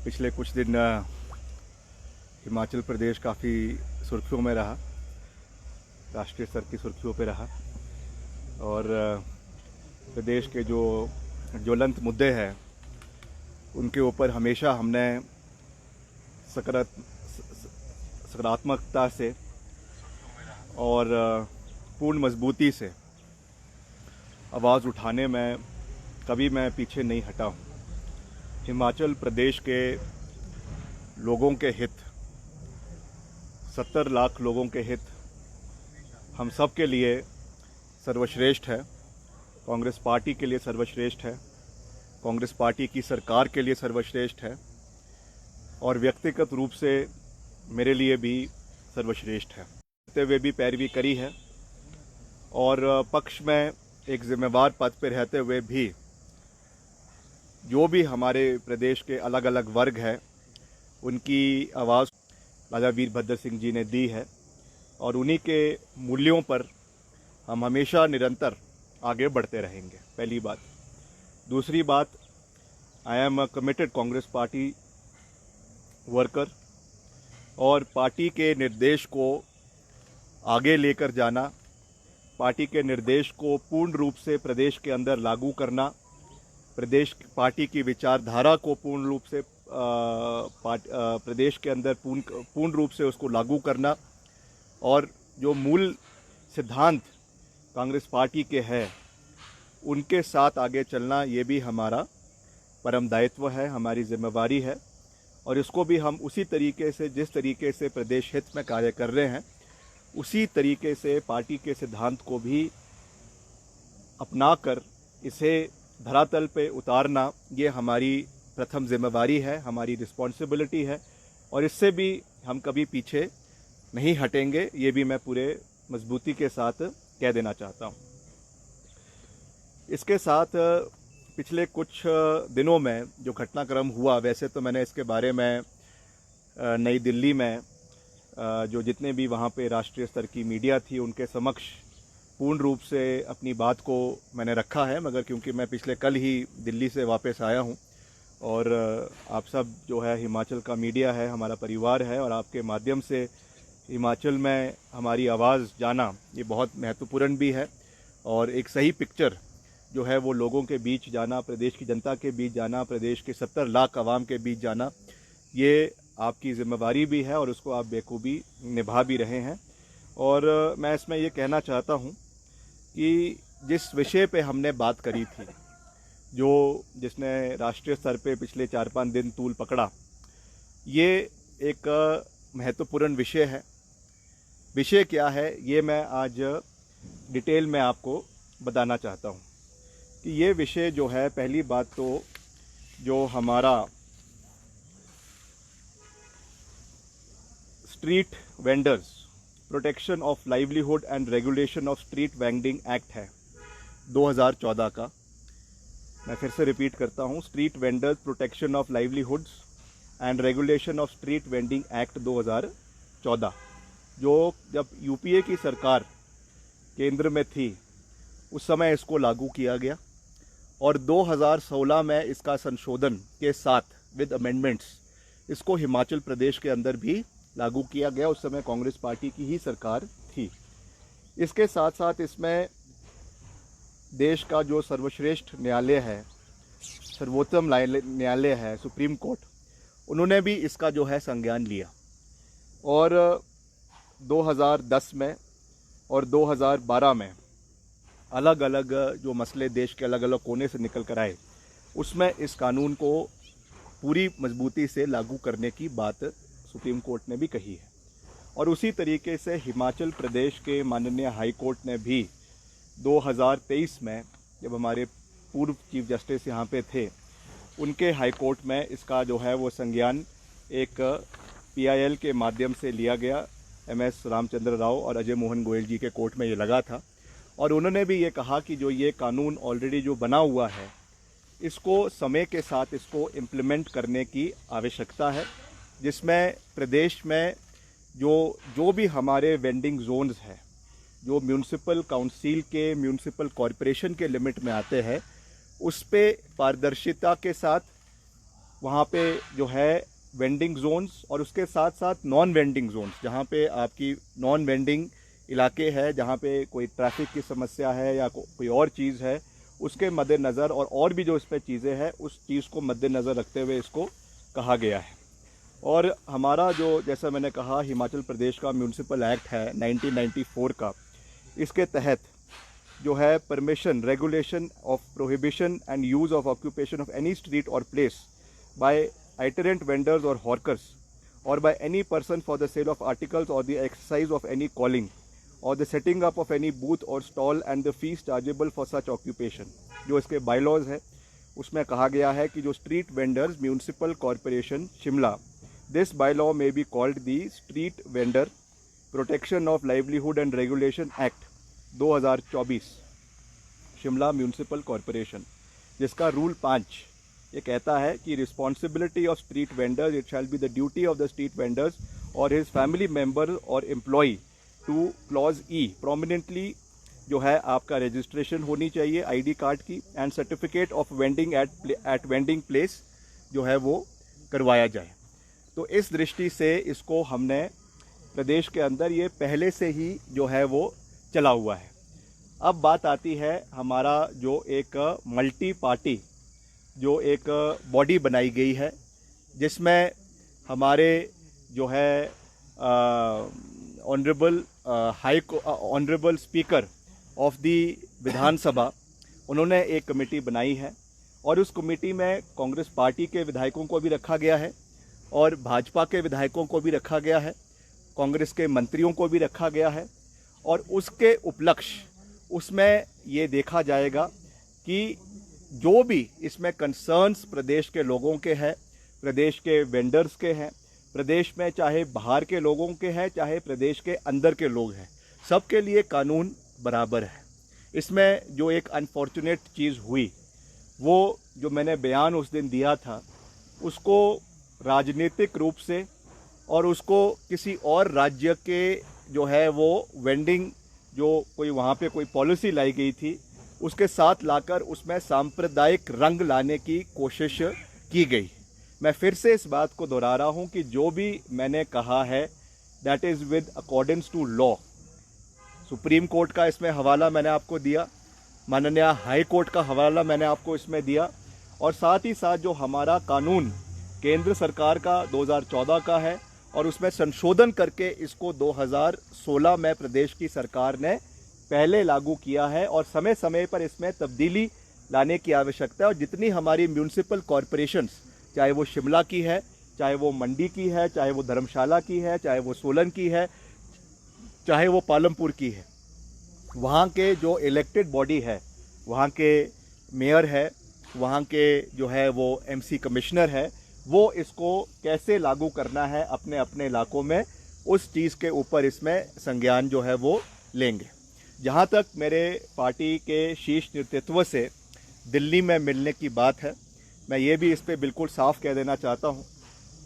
पिछले कुछ दिन हिमाचल प्रदेश काफ़ी सुर्खियों में रहा, राष्ट्रीय स्तर की सुर्खियों पे रहा और प्रदेश के जो ज्वलंत मुद्दे हैं उनके ऊपर हमेशा हमने सकारात्मकता से और पूर्ण मजबूती से आवाज़ उठाने में कभी मैं पीछे नहीं हटा हूँ। हिमाचल प्रदेश के लोगों के हित, 70 लाख लोगों के हित हम सब के लिए सर्वश्रेष्ठ है। कांग्रेस पार्टी के लिए सर्वश्रेष्ठ है, कांग्रेस पार्टी की सरकार के लिए सर्वश्रेष्ठ है और व्यक्तिगत रूप से मेरे लिए भी सर्वश्रेष्ठ है। करते हुए भी पैरवी करी है और पक्ष में एक जिम्मेवार पद पर रहते हुए भी जो भी हमारे प्रदेश के अलग अलग वर्ग हैं उनकी आवाज़ राजा वीरभद्र सिंह जी ने दी है और उन्हीं के मूल्यों पर हम हमेशा निरंतर आगे बढ़ते रहेंगे। पहली बात। दूसरी बात, I am a committed Congress party worker और पार्टी के निर्देश को आगे लेकर जाना, पार्टी के निर्देश को पूर्ण रूप से प्रदेश के अंदर लागू करना, पार्टी की विचारधारा को पूर्ण रूप से प्रदेश के अंदर पूर्ण रूप से उसको लागू करना और जो मूल सिद्धांत कांग्रेस पार्टी के हैं उनके साथ आगे चलना, ये भी हमारा परम दायित्व है, हमारी जिम्मेवारी है और इसको भी हम उसी तरीके से, जिस तरीके से प्रदेश हित में कार्य कर रहे हैं, उसी तरीके से पार्टी के सिद्धांत को भी अपनाकर इसे धरातल पे उतारना, ये हमारी प्रथम जिम्मेवारी है, हमारी रिस्पॉन्सिबिलिटी है और इससे भी हम कभी पीछे नहीं हटेंगे। ये भी मैं पूरे मजबूती के साथ कह देना चाहता हूँ। इसके साथ पिछले कुछ दिनों में जो घटनाक्रम हुआ, वैसे तो मैंने इसके बारे में नई दिल्ली में जो जितने भी वहाँ पे राष्ट्रीय स्तर की मीडिया थी उनके समक्ष पूर्ण रूप से अपनी बात को मैंने रखा है, मगर क्योंकि मैं पिछले कल ही दिल्ली से वापस आया हूँ और आप सब जो है हिमाचल का मीडिया है, हमारा परिवार है और आपके माध्यम से हिमाचल में हमारी आवाज़ जाना ये बहुत महत्वपूर्ण भी है और एक सही पिक्चर जो है वो लोगों के बीच जाना, प्रदेश की जनता के बीच जाना, प्रदेश के 70 लाख आवाम के बीच जाना, ये आपकी जिम्मेवारी भी है और उसको आप बेखूबी निभा भी रहे हैं। और मैं इसमें ये कहना चाहता हूँ कि जिस विषय पे हमने बात करी थी, जिसने राष्ट्रीय स्तर पे पिछले 4-5 दिन तूल पकड़ा, ये एक महत्वपूर्ण विषय है। विषय क्या है ये मैं आज डिटेल में आपको बताना चाहता हूँ कि ये विषय जो है, पहली बात तो जो हमारा street vendors protection of livelihood and regulation of street vending act है 2014 का। मैं फिर से रिपीट करता हूँ, street vendors protection of livelihoods and regulation of street vending act 2014, जो जब यूपीए की सरकार केंद्र में थी उस समय इसको लागू किया गया और 2016 में इसका संशोधन के साथ विद अमेंडमेंट्स इसको हिमाचल प्रदेश के अंदर भी लागू किया गया। उस समय कांग्रेस पार्टी की ही सरकार थी। इसके साथ साथ इसमें देश का जो सर्वश्रेष्ठ न्यायालय है, सर्वोत्तम न्यायालय है, सुप्रीम कोर्ट, उन्होंने भी इसका जो है संज्ञान लिया और 2010 में और 2012 में अलग अलग जो मसले देश के अलग अलग कोने से निकल कर आए, उसमें इस कानून को पूरी मजबूती से लागू करने की बात सुप्रीम कोर्ट ने भी कही है। और उसी तरीके से हिमाचल प्रदेश के माननीय हाई कोर्ट ने भी 2023 में, जब हमारे पूर्व चीफ जस्टिस यहाँ पे थे, उनके हाई कोर्ट में इसका जो है वो संज्ञान एक PIL के माध्यम से लिया गया। MS रामचंद्र राव और अजय मोहन गोयल जी के कोर्ट में ये लगा था और उन्होंने भी ये कहा कि जो ये कानून ऑलरेडी जो बना हुआ है, इसको समय के साथ इसको इम्प्लीमेंट करने की आवश्यकता है, जिसमें प्रदेश में जो भी हमारे वेंडिंग जोन्स हैं, जो म्यूनिसिपल काउंसिल के, म्यूनिसिपल कॉरपोरेशन के लिमिट में आते हैं, उस पे पारदर्शिता के साथ वहाँ पे जो है वेंडिंग जोन्स और उसके साथ साथ नॉन वेंडिंग जोन्स, जहाँ पे आपकी नॉन वेंडिंग इलाके है, जहाँ पे कोई ट्रैफिक की समस्या है या कोई और चीज़ है, उसके मद्देनज़र और भी जो इस पर चीज़ें हैं उस चीज़ को मद्देनज़र रखते हुए इसको कहा गया है। और हमारा जो, जैसा मैंने कहा, हिमाचल प्रदेश का म्यूनसिपल एक्ट है 1994 का, इसके तहत जो है permission, regulation of prohibition and use of occupation of any street और प्लेस बाय आइटरेंट वेंडर्स और हॉर्कर्स और by any person for the sale of articles और the exercise of any calling और the setting up of any booth और stall and the fees chargeable for such occupation, जो इसके bylaws है उसमें कहा गया है कि जो street vendors municipal corporation Shimla, this bylaw may be called the street vendor protection of livelihood and regulation act 2024 Shimla municipal corporation, जिसका रूल 5 ये कहता है कि responsibility of street vendors, it shall be the duty of the street vendors और his family member और employ to clause E prominently जो है आपका रजिस्ट्रेशन होनी चाहिए आईडी कार्ड की and certificate of vending eight vending place जो है वो करवाया जाए। तो इस दृष्टि से इसको हमने प्रदेश के अंदर ये पहले से ही जो है वो चला हुआ है। अब बात आती है हमारा जो एक मल्टी पार्टी जो एक बॉडी बनाई गई है, जिसमें हमारे जो है ऑनरेबल स्पीकर ऑफ दी विधानसभा, उन्होंने एक कमेटी बनाई है और उस कमेटी में कांग्रेस पार्टी के विधायकों को भी रखा गया है और भाजपा के विधायकों को भी रखा गया है, कांग्रेस के मंत्रियों को भी रखा गया है। और उसके उपलक्ष्य उसमें ये देखा जाएगा कि जो भी इसमें कंसर्न्स प्रदेश के लोगों के हैं, प्रदेश के वेंडर्स के हैं, प्रदेश में चाहे बाहर के लोगों के हैं चाहे प्रदेश के अंदर के लोग हैं, सबके लिए कानून बराबर है। इसमें जो एक अनफॉर्चुनेट चीज़ हुई, वो जो मैंने बयान उस दिन दिया था उसको राजनीतिक रूप से और उसको किसी और राज्य के जो है वो वेंडिंग जो कोई वहाँ पे कोई पॉलिसी लाई गई थी उसके साथ लाकर उसमें सांप्रदायिक रंग लाने की कोशिश की गई। मैं फिर से इस बात को दोहरा रहा हूँ कि जो भी मैंने कहा है that is with accordance to law. Supreme court का इसमें हवाला मैंने आपको दिया, माननीय हाई कोर्ट का हवाला मैंने आपको इसमें दिया, और साथ ही साथ जो हमारा कानून केंद्र सरकार का 2014 का है और उसमें संशोधन करके इसको 2016 में प्रदेश की सरकार ने पहले लागू किया है और समय समय पर इसमें तब्दीली लाने की आवश्यकता है। और जितनी हमारी म्यूनसिपल कॉरपोरेशंस, चाहे वो शिमला की है, चाहे वो मंडी की है, चाहे वो धर्मशाला की है, चाहे वो सोलन की है, चाहे वो पालमपुर की है, वहाँ के जो इलेक्टेड बॉडी है, वहाँ के मेयर है, वहाँ के जो है वो एमसी कमिश्नर है, वो इसको कैसे लागू करना है अपने अपने इलाकों में, उस चीज़ के ऊपर इसमें संज्ञान जो है वो लेंगे। जहाँ तक मेरे पार्टी के शीर्ष नेतृत्व से दिल्ली में मिलने की बात है, मैं ये भी इस पर बिल्कुल साफ कह देना चाहता हूँ,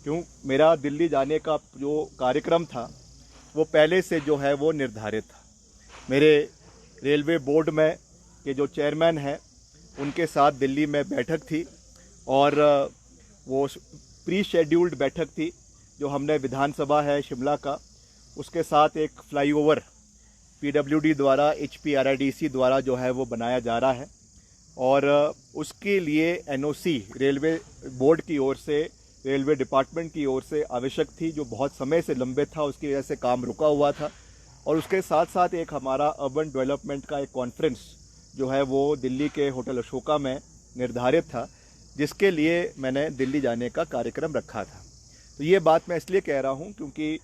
क्यों मेरा दिल्ली जाने का जो कार्यक्रम था वो पहले से जो है वो निर्धारित था। मेरे रेलवे बोर्ड में के जो चेयरमैन हैं उनके साथ दिल्ली में बैठक थी और वो प्री शेड्यूल्ड बैठक थी जो हमने विधानसभा है शिमला का, उसके साथ एक फ्लाईओवर पीडब्ल्यूडी द्वारा HPRIDC द्वारा जो है वो बनाया जा रहा है और उसके लिए एनओसी रेलवे बोर्ड की ओर से, रेलवे डिपार्टमेंट की ओर से आवश्यक थी, जो बहुत समय से लंबित था, उसकी वजह से काम रुका हुआ था। और उसके साथ साथ एक हमारा अर्बन डेवलपमेंट का एक कॉन्फ्रेंस जो है वो दिल्ली के होटल अशोका में निर्धारित था, जिसके लिए मैंने दिल्ली जाने का कार्यक्रम रखा था। तो ये बात मैं इसलिए कह रहा हूँ क्योंकि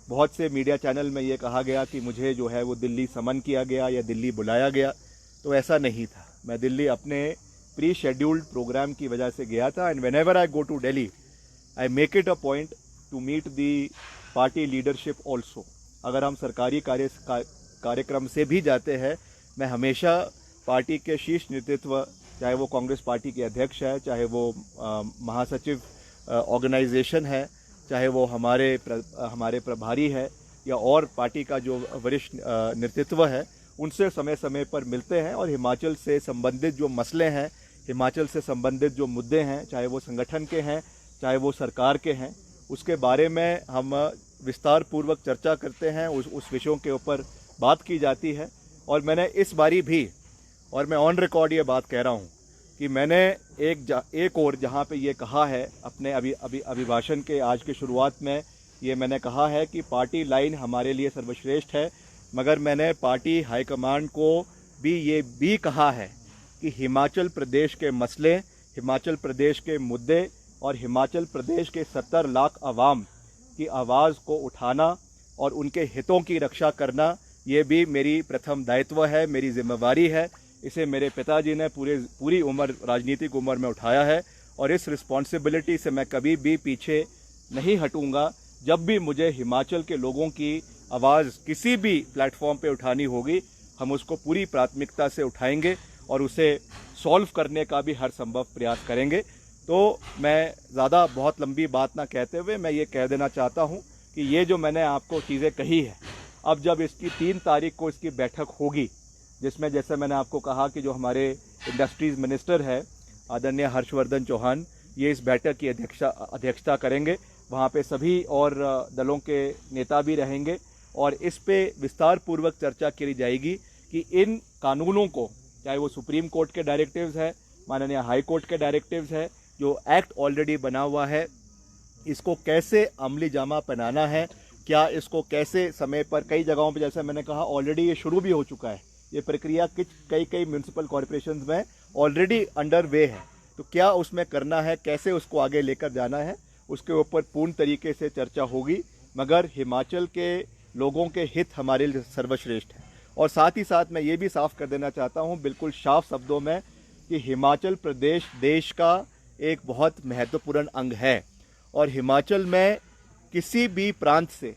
बहुत से मीडिया चैनल में ये कहा गया कि मुझे जो है वो दिल्ली समन किया गया या दिल्ली बुलाया गया, तो ऐसा नहीं था। मैं दिल्ली अपने प्री शेड्यूल्ड प्रोग्राम की वजह से गया था। And whenever I go to Delhi I make it a point to meet the party leadership also. अगर हम सरकारी कार्यक्रम से भी जाते हैं, मैं हमेशा पार्टी के शीर्ष नेतृत्व, चाहे वो कांग्रेस पार्टी के अध्यक्ष है, चाहे वो महासचिव ऑर्गेनाइजेशन है, चाहे वो हमारे प्रभारी है या और पार्टी का जो वरिष्ठ नेतृत्व है, उनसे समय समय पर मिलते हैं और हिमाचल से संबंधित जो मसले हैं, हिमाचल से संबंधित जो मुद्दे हैं, चाहे वो संगठन के हैं, चाहे वो सरकार के हैं, उसके बारे में हम विस्तार पूर्वक चर्चा करते हैं, उस विषयों के ऊपर बात की जाती है। और मैंने इस बारी भी, और मैं ऑन रिकॉर्ड ये बात कह रहा हूँ कि मैंने एक और जहाँ पे ये कहा है अपने अभिभाषण के आज की शुरुआत में, ये मैंने कहा है कि पार्टी लाइन हमारे लिए सर्वश्रेष्ठ है, मगर मैंने पार्टी हाईकमांड को भी ये भी कहा है कि हिमाचल प्रदेश के मसले, हिमाचल प्रदेश के मुद्दे और हिमाचल प्रदेश के 70 लाख आवाम की आवाज़ को उठाना और उनके हितों की रक्षा करना, ये भी मेरी प्रथम दायित्व है, मेरी जिम्मेवारी है। इसे मेरे पिताजी ने पूरी उम्र, राजनीतिक उम्र में उठाया है और इस रिस्पॉन्सिबिलिटी से मैं कभी भी पीछे नहीं हटूंगा। जब भी मुझे हिमाचल के लोगों की आवाज़ किसी भी प्लेटफॉर्म पे उठानी होगी, हम उसको पूरी प्राथमिकता से उठाएंगे और उसे सॉल्व करने का भी हर संभव प्रयास करेंगे। तो मैं ज़्यादा बहुत लंबी बात ना कहते हुए मैं ये कह देना चाहता हूँ कि ये जो मैंने आपको चीज़ें कही है, अब जब इसकी 3 तारीख को इसकी बैठक होगी, जिसमें जैसे मैंने आपको कहा कि जो हमारे इंडस्ट्रीज़ मिनिस्टर है आदरणीय हर्षवर्धन चौहान, ये इस बैठक की अध्यक्षता करेंगे। वहाँ पे सभी और दलों के नेता भी रहेंगे और इस पे विस्तार पूर्वक चर्चा की जाएगी कि इन कानूनों को, चाहे वो सुप्रीम कोर्ट के डायरेक्टिव्स है, माननीय हाई कोर्ट के डायरेक्टिव्स है, जो एक्ट ऑलरेडी बना हुआ है, इसको कैसे अमली जामा पहनाना है, क्या इसको कैसे समय पर, कई जगहों पे जैसे मैंने कहा ऑलरेडी ये शुरू भी हो चुका है, ये प्रक्रिया कई म्यूनसिपल कॉरपोरेशंस में ऑलरेडी अंडर वे है, तो क्या उसमें करना है, कैसे उसको आगे लेकर जाना है, उसके ऊपर पूर्ण तरीके से चर्चा होगी। मगर हिमाचल के लोगों के हित हमारे लिए सर्वश्रेष्ठ है। और साथ ही साथ मैं ये भी साफ कर देना चाहता हूँ बिल्कुल साफ शब्दों में कि हिमाचल प्रदेश देश का एक बहुत महत्वपूर्ण अंग है और हिमाचल में किसी भी प्रांत से,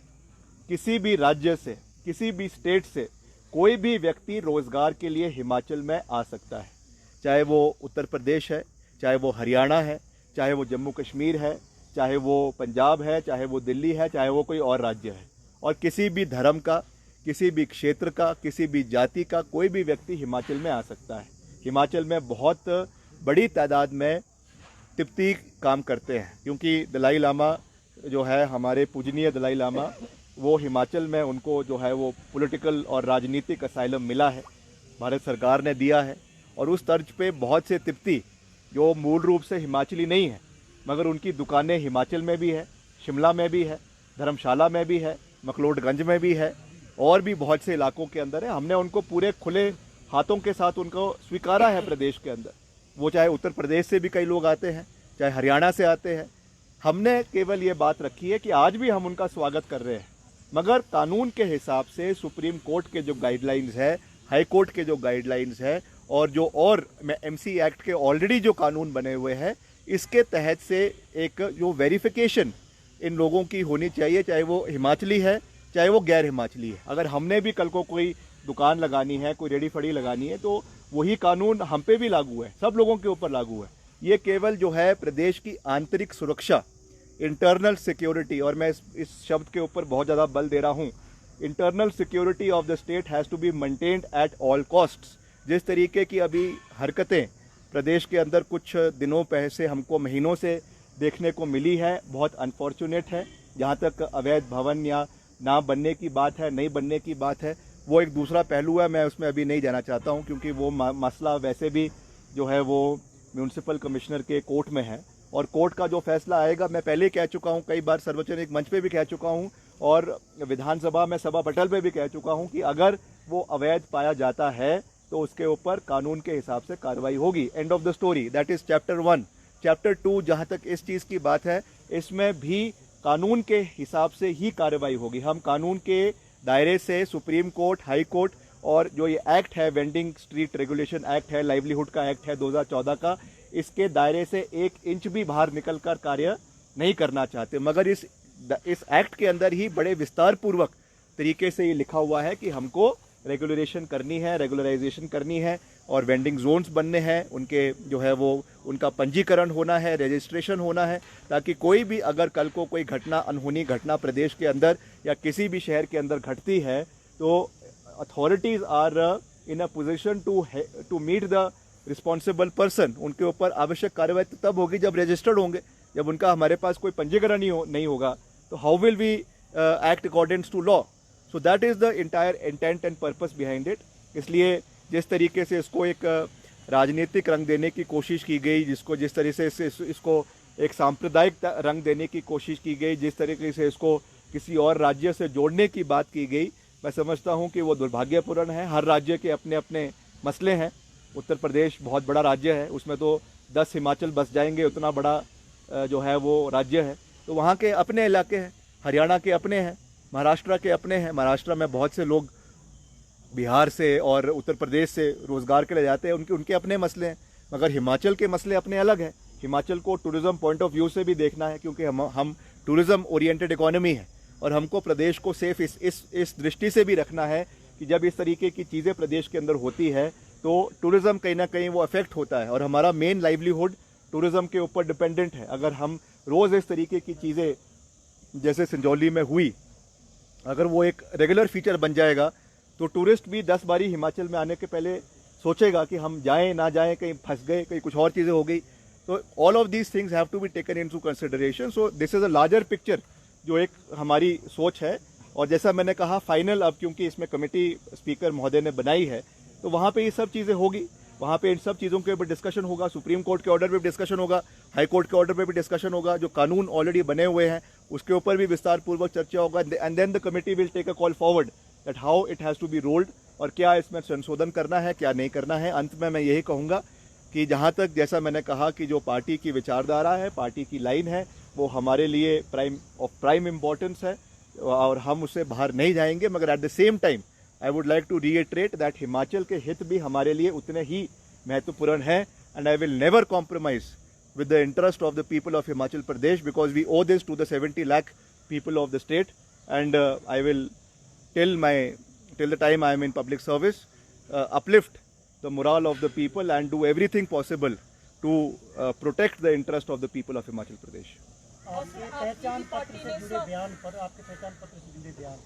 किसी भी राज्य से, किसी भी स्टेट से कोई भी व्यक्ति रोज़गार के लिए हिमाचल में आ सकता है, चाहे वो उत्तर प्रदेश है, चाहे वो हरियाणा है, चाहे वो जम्मू कश्मीर है, चाहे वो पंजाब है, चाहे वो दिल्ली है, चाहे वो कोई और राज्य है। और किसी भी धर्म का, किसी भी क्षेत्र का, किसी भी जाति का कोई भी व्यक्ति हिमाचल में आ सकता है। हिमाचल में बहुत बड़ी तादाद में तिब्बती काम करते हैं, क्योंकि दलाई लामा जो है, हमारे पूजनीय दलाई लामा, वो हिमाचल में उनको जो है वो पॉलिटिकल और राजनीतिक असाइलम मिला है, भारत सरकार ने दिया है। और उस तर्ज पे बहुत से तिब्बती जो मूल रूप से हिमाचली नहीं है, मगर उनकी दुकानें हिमाचल में भी है, शिमला में भी है, धर्मशाला में भी है, मकलोडगंज में भी है और भी बहुत से इलाकों के अंदर है। हमने उनको पूरे खुले हाथों के साथ उनको स्वीकारा है प्रदेश के अंदर। वो चाहे उत्तर प्रदेश से भी कई लोग आते हैं, चाहे हरियाणा से आते हैं। हमने केवल ये बात रखी है कि आज भी हम उनका स्वागत कर रहे हैं, मगर कानून के हिसाब से सुप्रीम कोर्ट के जो गाइडलाइंस है, हाई कोर्ट के जो गाइडलाइंस है और जो और एमसी एक्ट के ऑलरेडी जो कानून बने हुए हैं, इसके तहत से एक जो वेरिफिकेशन इन लोगों की होनी चाहिए, चाहे वो हिमाचली है, चाहे वो गैर हिमाचली है। अगर हमने भी कल को कोई दुकान लगानी है, कोई रेडी फड़ी लगानी है, तो वही कानून हम पे भी लागू है, सब लोगों के ऊपर लागू है। ये केवल जो है प्रदेश की आंतरिक सुरक्षा, इंटरनल सिक्योरिटी, और मैं इस शब्द के ऊपर बहुत ज़्यादा बल दे रहा हूँ, internal security of the state has to be maintained at all costs. जिस तरीके की अभी हरकतें प्रदेश के अंदर कुछ दिनों पहले से, हमको महीनों से देखने को मिली है, बहुत अनफॉर्चुनेट है। जहाँ तक अवैध भवन या ना बनने की बात है, नहीं बनने की बात है, वो एक दूसरा पहलू है, मैं उसमें अभी नहीं जाना चाहता हूँ, क्योंकि वो मसला वैसे भी जो है वो म्यूनसिपल कमिश्नर के कोर्ट में है और कोर्ट का जो फैसला आएगा, मैं पहले कह चुका हूँ, कई बार सार्वजनिक मंच पे भी कह चुका हूँ और विधानसभा में सभा पटल पे भी कह चुका हूँ कि अगर वो अवैध पाया जाता है तो उसके ऊपर कानून के हिसाब से कार्रवाई होगी। End of the story. That is chapter 1। Chapter 2 जहाँ तक इस चीज़ की बात है, इसमें भी कानून के हिसाब से ही कार्रवाई होगी। हम कानून के दायरे से सुप्रीम कोर्ट, हाई कोर्ट और जो ये एक्ट है, वेंडिंग स्ट्रीट रेगुलेशन एक्ट है, लाइवलीहुड का एक्ट है 2014 का, इसके दायरे से 1 इंच भी बाहर निकलकर कार्य नहीं करना चाहते। मगर इस एक्ट के अंदर ही बड़े विस्तार पूर्वक तरीके से ये लिखा हुआ है कि हमको रेगुलरेशन करनी है, रेगुलराइजेशन करनी है और वेंडिंग जोन्स बनने हैं, उनके जो है वो उनका पंजीकरण होना है, रजिस्ट्रेशन होना है, ताकि कोई भी अगर कल को कोई घटना, अनहोनी घटना प्रदेश के अंदर या किसी भी शहर के अंदर घटती है तो authorities are in a position to meet the responsible person. उनके ऊपर आवश्यक कार्रवाई तब होगी जब रजिस्टर्ड होंगे, जब उनका हमारे पास कोई पंजीकरण नहीं होगा तो how will we act accordings to law. So that is the entire intent and purpose behind it. इसलिए जिस तरीके से इसको एक राजनीतिक रंग देने की कोशिश की गई, जिस तरह से इसको एक सांप्रदायिक रंग देने की कोशिश की गई, जिस तरीके से इसको किसी और राज्य से जोड़ने की बात की गई, मैं समझता हूं कि वो दुर्भाग्यपूर्ण है। हर राज्य के अपने अपने मसले हैं। उत्तर प्रदेश बहुत बड़ा राज्य है, उसमें तो 10 हिमाचल बस जाएंगे, उतना बड़ा जो है वो राज्य है। तो वहाँ के अपने इलाके हैं, हरियाणा के अपने हैं, महाराष्ट्र के अपने हैं। महाराष्ट्र में बहुत से लोग बिहार से और उत्तर प्रदेश से रोज़गार के लिए जाते हैं, उनके अपने मसले हैं। मगर हिमाचल के मसले अपने अलग हैं। हिमाचल को टूरिज़्म पॉइंट ऑफ व्यू से भी देखना है, क्योंकि हम टूरिज़्म ओरिएंटेड इकोनॉमी है और हमको प्रदेश को सेफ इस दृष्टि से भी रखना है कि जब इस तरीके की चीज़ें प्रदेश के अंदर होती है तो टूरिज़्म कहीं ना कहीं वो अफेक्ट होता है और हमारा मेन लाइवलीहुड टूरिज़्म के ऊपर डिपेंडेंट है। अगर हम रोज़ इस तरीके की चीज़ें जैसे संजौली में हुई, अगर वो एक रेगुलर फीचर बन जाएगा तो टूरिस्ट भी 10 बारी हिमाचल में आने के पहले सोचेगा कि हम जाएं ना जाएं, कहीं फंस गए, कहीं कुछ और चीज़ें हो गई। तो all of these things have to be taken into consideration. So this is a larger picture जो एक हमारी सोच है। और जैसा मैंने कहा फाइनल, अब क्योंकि इसमें कमेटी स्पीकर महोदय ने बनाई है तो वहाँ पे ये सब चीज़ें होगी, वहाँ पे इन सब चीज़ों के ऊपर डिस्कशन होगा। सुप्रीम कोर्ट के ऑर्डर पे भी डिस्कशन होगा, हाई कोर्ट के ऑर्डर पे भी डिस्कशन होगा, जो कानून ऑलरेडी बने हुए हैं उसके ऊपर भी विस्तार पूर्वक चर्चा होगा। And then the committee will take a call forward that how it has to be rolled और क्या इसमें संशोधन करना है, क्या नहीं करना है। अंत में मैं यही कहूँगा कि जहाँ तक जैसा मैंने कहा कि जो पार्टी की विचारधारा है, पार्टी की लाइन है, वो हमारे लिए प्राइम इम्पोर्टेंस है और हम उससे बाहर नहीं जाएंगे। मगर at the same time I would like to reiterate that Himachal के हित भी हमारे लिए उतने ही महत्वपूर्ण हैं and I will never compromise with the interest of the people of Himachal Pradesh, because we owe this to the 70 lakh people of the state, and I will till the time I am in public service uplift the morale of the people and do everything possible to protect the interest of the people of Himachal Pradesh. आपके पहचान पत्र से जुड़े बयान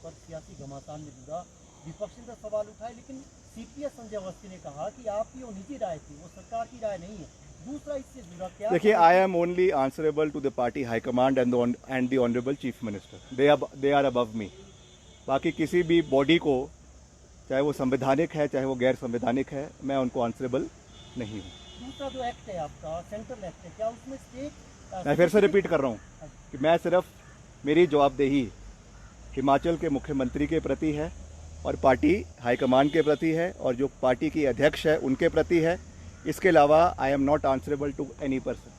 पर सियासी घमासान में जुड़ा विपक्ष ने सवाल उठाए, लेकिन सीपीएस संजय अवस्थी ने कहा कि आपकी वो निजी राय थी, वो सरकार की राय नहीं है। दूसरा इससे जुड़ा क्या? देखिए, I am only answerable to the party high command and the honourable chief minister. They are above me. बाकी किसी भी बॉडी को, चाहे वो संवैधानिक है चाहे वो गैर संवैधानिक है, मैं उनको आंसरेबल नहीं हूँ। दूसरा जो एक्ट है आपका, सेंट्रल एक्ट है, क्या उसमें स्टेट? मैं फिर से रिपीट कर रहा हूँ कि मैं सिर्फ, मेरी जवाबदेही हिमाचल के मुख्यमंत्री के प्रति है और पार्टी हाईकमान के प्रति है और जो पार्टी की अध्यक्ष है उनके प्रति है। इसके अलावा I am not answerable to any person.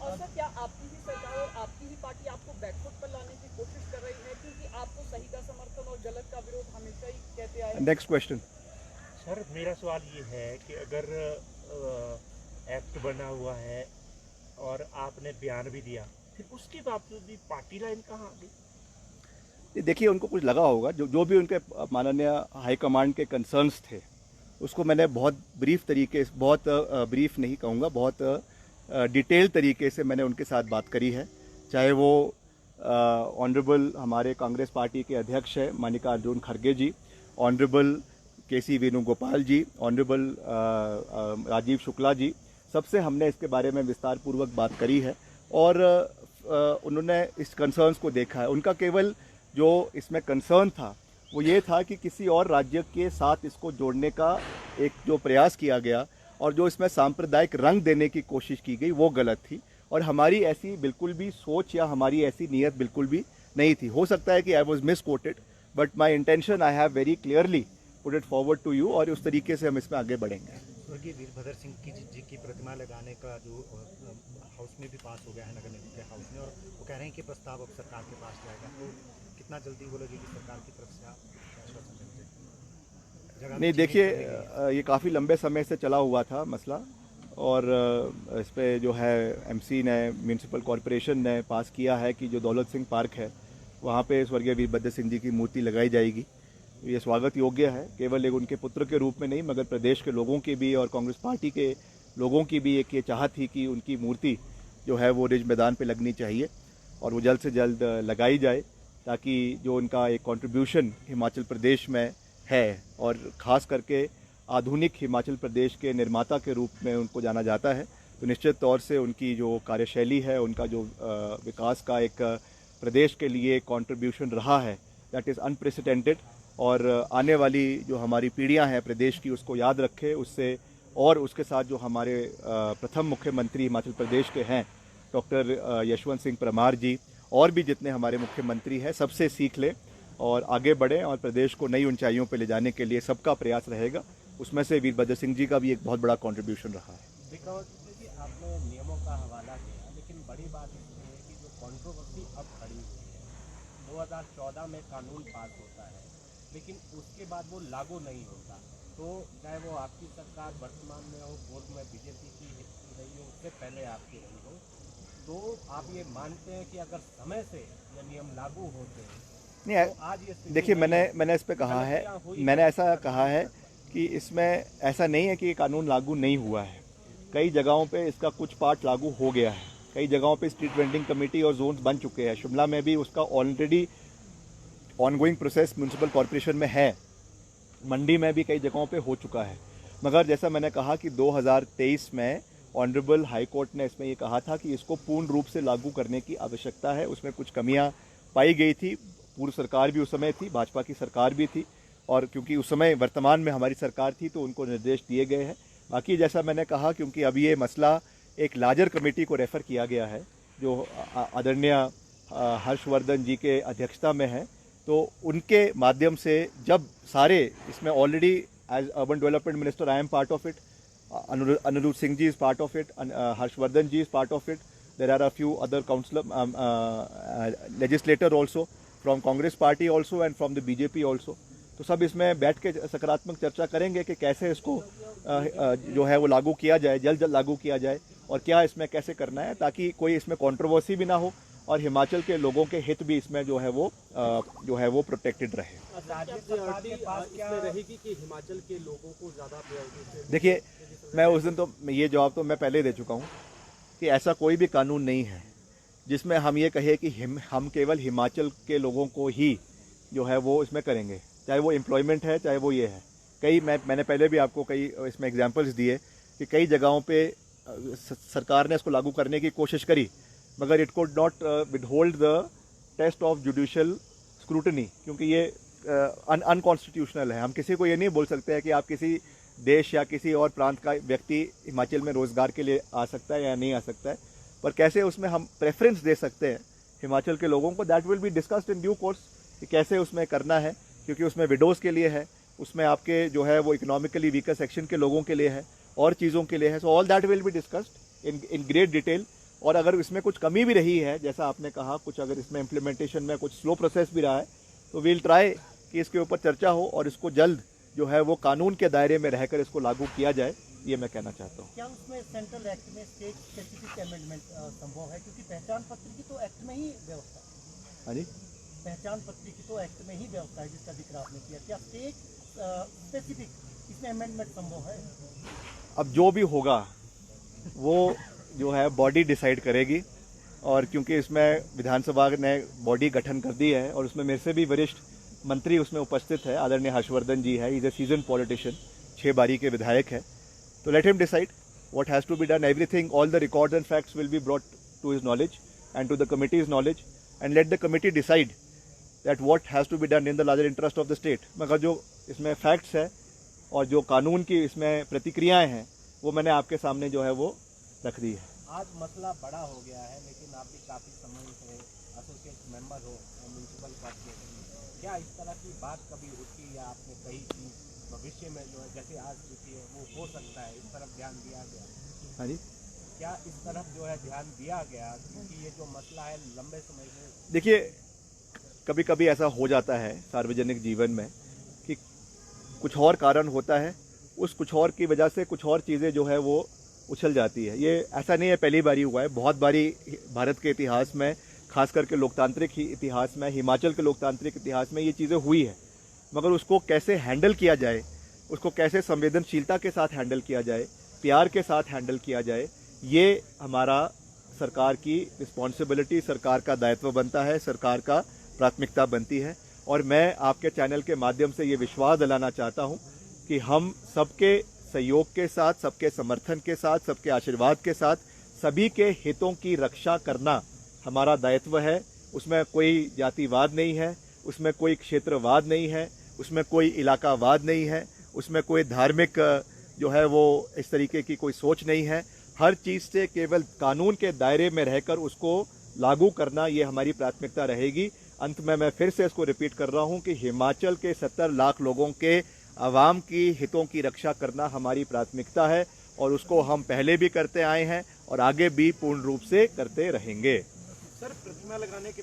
और सर, क्या आपकी ही सरकार और आपकी ही पार्टी आपको बैकफुट पर लाने की कोशिश कर रही है, क्योंकि आपको सही का समर्थन और गलत का विरोध हमेशा ही कहते आए? Next question. सर, मेरा सवाल ये है कि अगर एक्ट बना हुआ है और आपने बयान भी दिया, फिर उसके बावजूद भी पार्टी लाइन कहाँ आ गई? देखिए, उनको कुछ लगा होगा, जो भी उनके माननीय हाईकमांड के कंसर्न्स थे उसको मैंने बहुत ब्रीफ तरीके से, बहुत ब्रीफ नहीं कहूँगा, बहुत डिटेल तरीके से मैंने उनके साथ बात करी है। चाहे वो ऑनरेबल हमारे कांग्रेस पार्टी के अध्यक्ष है मल्लिकार्जुन खड़गे जी, ऑनरेबल केसी वेणुगोपाल जी, ऑनरेबल राजीव शुक्ला जी, सबसे हमने इसके बारे में विस्तार पूर्वक बात करी है और उन्होंने इस कंसर्न्स को देखा है। उनका केवल जो इसमें कंसर्न था वो ये था कि किसी और राज्य के साथ इसको जोड़ने का एक जो प्रयास किया गया और जो इसमें सांप्रदायिक रंग देने की कोशिश की गई वो गलत थी और हमारी ऐसी बिल्कुल भी सोच या हमारी ऐसी नीयत बिल्कुल भी नहीं थी। हो सकता है कि I was misquoted, but my intention I have very clearly put it forward to you और उस तरीके से हम इसमें आगे बढ़ेंगे। स्वर्गीय वीरभद्र सिंह जी की प्रतिमा लगाने का जो हाउस में भी पास हो गया है, नगर निगम के हाउस में, और वो कह रहे हैं कि प्रस्ताव अब सरकार के पास जाएगा, तो कितना जल्दी वो लगेगी सरकार की तरफ से? आप नहीं, देखिए, ये काफ़ी लंबे समय से चला हुआ था मसला और इस पर जो है एमसी ने, म्यूनसिपल कॉरपोरेशन ने पास किया है कि जो दौलत सिंह पार्क है वहाँ पे स्वर्गीय वीरभद्र सिंह जी की मूर्ति लगाई जाएगी। ये स्वागत योग्य है, केवल एक उनके पुत्र के रूप में नहीं मगर प्रदेश के लोगों की भी और कांग्रेस पार्टी के लोगों की भी एक ये चाहत थी कि उनकी मूर्ति जो है वो रिज मैदान पे लगनी चाहिए और वो जल्द से जल्द लगाई जाए, ताकि जो उनका एक कंट्रीब्यूशन हिमाचल प्रदेश में है और ख़ास करके आधुनिक हिमाचल प्रदेश के निर्माता के रूप में उनको जाना जाता है, तो निश्चित तौर से उनकी जो कार्यशैली है, उनका जो विकास का एक प्रदेश के लिए कंट्रीब्यूशन रहा है, दैट इज़ अनप्रेसिडेंटेड। और आने वाली जो हमारी पीढ़ियां हैं प्रदेश की, उसको याद रखे, उससे और उसके साथ जो हमारे प्रथम मुख्यमंत्री हिमाचल प्रदेश के हैं डॉक्टर यशवंत सिंह परमार जी, और भी जितने हमारे मुख्यमंत्री हैं, सबसे सीख लें और आगे बढ़ें और प्रदेश को नई ऊंचाइयों पर ले जाने के लिए सबका प्रयास रहेगा। उसमें से वीरभद्र सिंह जी का भी एक बहुत बड़ा कंट्रीब्यूशन रहा है। आपने नियमों का हवाला दिया, लेकिन बड़ी बात इसमें है कि जो कंट्रोवर्सी अब खड़ी हुई है, 2014 में कानून पास होता है, लेकिन उसके बाद वो लागू नहीं होता। तो चाहे वो आपकी सरकार वर्तमान में हो, पूर्व में बीजेपी की रही हो, उससे पहले आपकी रही हो, तो आप ये मानते हैं कि अगर समय से ये नियम लागू होते हैं नहीं, तो आज ये देखिए, मैंने इस पे कहा है, मैंने ऐसा कहा है कि इसमें ऐसा नहीं है कि ये कानून लागू नहीं हुआ है। कई जगहों पे इसका कुछ पार्ट लागू हो गया है, कई जगहों पे स्ट्रीट वेंडिंग कमेटी और जोन्स बन चुके हैं। शिमला में भी उसका already ongoing process municipal corporation में है, मंडी में भी कई जगहों पे हो चुका है। मगर जैसा मैंने कहा कि 2023 में ऑनरेबल हाई कोर्ट ने इसमें ये कहा था कि इसको पूर्ण रूप से लागू करने की आवश्यकता है। उसमें कुछ कमियां पाई गई थी, पूर्व सरकार भी उस समय थी, भाजपा की सरकार भी थी, और क्योंकि उस समय वर्तमान में हमारी सरकार थी तो उनको निर्देश दिए गए हैं। बाकी जैसा मैंने कहा, क्योंकि अब ये मसला एक लार्जर कमेटी को रेफ़र किया गया है जो आदरणीय हर्षवर्धन जी के अध्यक्षता में है, तो उनके माध्यम से जब सारे इसमें already as urban development minister I am part of it, Anirudh Singh ji is part of it, and Harshvardhan ji is part of it. There are a few other legislator also from Congress party also and from the BJP also. तो सब इसमें बैठ के सकारात्मक चर्चा करेंगे कि कैसे इसको जो है वो लागू किया जाए, जल्द लागू किया जाए, और क्या इसमें कैसे करना है ताकि कोई इसमें कंट्रोवर्सी भी ना हो और हिमाचल के लोगों के हित भी इसमें जो है वो प्रोटेक्टेड रहे। राज्य सरकार के पास क्या रहेगी कि हिमाचल के लोगों को ज़्यादा प्रायोरिटी? देखिए, मैं उस दिन तो ये जवाब तो मैं पहले दे चुका हूँ कि ऐसा कोई भी कानून नहीं है जिसमें हम ये कहे कि हम केवल हिमाचल के लोगों को ही जो है वो इसमें करेंगे, चाहे वो एम्प्लॉयमेंट है, चाहे वो ये है। मैंने पहले भी आपको कई इसमें एग्जांपल्स दिए कि कई जगहों पे सरकार ने इसको लागू करने की कोशिश करी, मगर it could not withhold the test of judicial scrutiny, क्योंकि ये अनकॉन्स्टिट्यूशनल है। हम किसी को ये नहीं बोल सकते हैं कि आप किसी देश या किसी और प्रांत का व्यक्ति हिमाचल में रोज़गार के लिए आ सकता है या नहीं आ सकता है, पर कैसे उसमें हम प्रेफरेंस दे सकते हैं हिमाचल के लोगों को, that will be discussed in due course कि कैसे उसमें करना है, क्योंकि उसमें विडोज़ के लिए है, उसमें आपके जो है वो इकोनॉमिकली वीकर सेक्शन के लोगों के लिए है और चीज़ों के लिए है। So all that will be discussed in great detail. और अगर इसमें कुछ कमी भी रही है, जैसा आपने कहा, कुछ अगर इसमें इम्प्लीमेंटेशन में कुछ स्लो प्रोसेस भी रहा है, तो वील ट्राई कि इसके ऊपर चर्चा हो और इसको जल्द जो है वो कानून के दायरे में रहकर इसको लागू किया जाए, ये मैं कहना चाहता हूँ। क्या उसमें सेंट्रल एक्ट में स्टेट स्पेसिफिक अमेंडमेंट संभव है, क्योंकि पहचान पत्र की तो एक्ट में ही व्यवस्था है? हाँ जी, पहचान पत्र की तो एक्ट में ही व्यवस्था है जिसका जिक्र आपने किया। क्या स्टेट स्पेसिफिक इसमें अमेंडमेंट संभव है? अब जो भी होगा वो जो है बॉडी डिसाइड करेगी, और क्योंकि इसमें विधानसभा ने बॉडी गठन कर दी है और उसमें मेरे से भी वरिष्ठ मंत्री उसमें उपस्थित है, आदरणीय हर्षवर्धन जी है, इज ए सीजन पॉलिटिशियन, 6 बारी के विधायक है, तो let him decide what has to be done. Everything, all the records and facts will be brought to his knowledge and to the committee's knowledge, and let the committee decide that what has to be done in the larger interest of the state. मगर जो इसमें facts है और जो कानून की इसमें प्रतिक्रियाएँ हैं वो मैंने आपके सामने जो है वो रख दी है। आज मसला बड़ा हो गया है, लेकिन आप भी काफ़ी समय से एसोसिएट मेंबर हो म्यूनसिपल कॉर्पोरेशन में, क्या इस तरह की बात कभी उठी या आपने कही कि भविष्य में जो है जैसे आज स्थिति है वो हो सकता है, इस तरफ ध्यान दिया गया? हाँ जी, क्या इस तरफ जो है ध्यान दिया गया, क्योंकि ये जो मसला है लंबे समय से? देखिए, कभी कभी ऐसा हो जाता है सार्वजनिक जीवन में कि कुछ और कारण होता है, उस कुछ और की वजह से कुछ और चीज़ें जो है वो उछल जाती है। ये ऐसा नहीं है पहली बारी हुआ है, बहुत बारी भारत के इतिहास में, खास करके लोकतांत्रिक इतिहास में, हिमाचल के लोकतांत्रिक इतिहास में ये चीज़ें हुई है। मगर उसको कैसे हैंडल किया जाए, उसको कैसे संवेदनशीलता के साथ हैंडल किया जाए, प्यार के साथ हैंडल किया जाए, ये हमारा सरकार की रिस्पॉन्सिबिलिटी, सरकार का दायित्व बनता है, सरकार का प्राथमिकता बनती है। और मैं आपके चैनल के माध्यम से ये विश्वास दिलाना चाहता हूँ कि हम सबके सहयोग के साथ, सबके समर्थन के साथ, सबके आशीर्वाद के साथ सभी के हितों की रक्षा करना हमारा दायित्व है। उसमें कोई जातिवाद नहीं है, उसमें कोई क्षेत्रवाद नहीं है, उसमें कोई इलाकावाद नहीं है, उसमें कोई धार्मिक जो है वो इस तरीके की कोई सोच नहीं है। हर चीज़ से केवल कानून के दायरे में रहकर उसको लागू करना ये हमारी प्राथमिकता रहेगी। अंत में मैं फिर से इसको रिपीट कर रहा हूँ कि हिमाचल के 70 लाख लोगों के आवाम की हितों की रक्षा करना हमारी प्राथमिकता है और उसको हम पहले भी करते आए हैं और आगे भी पूर्ण रूप से करते रहेंगे। सर, प्रतिमा लगाने के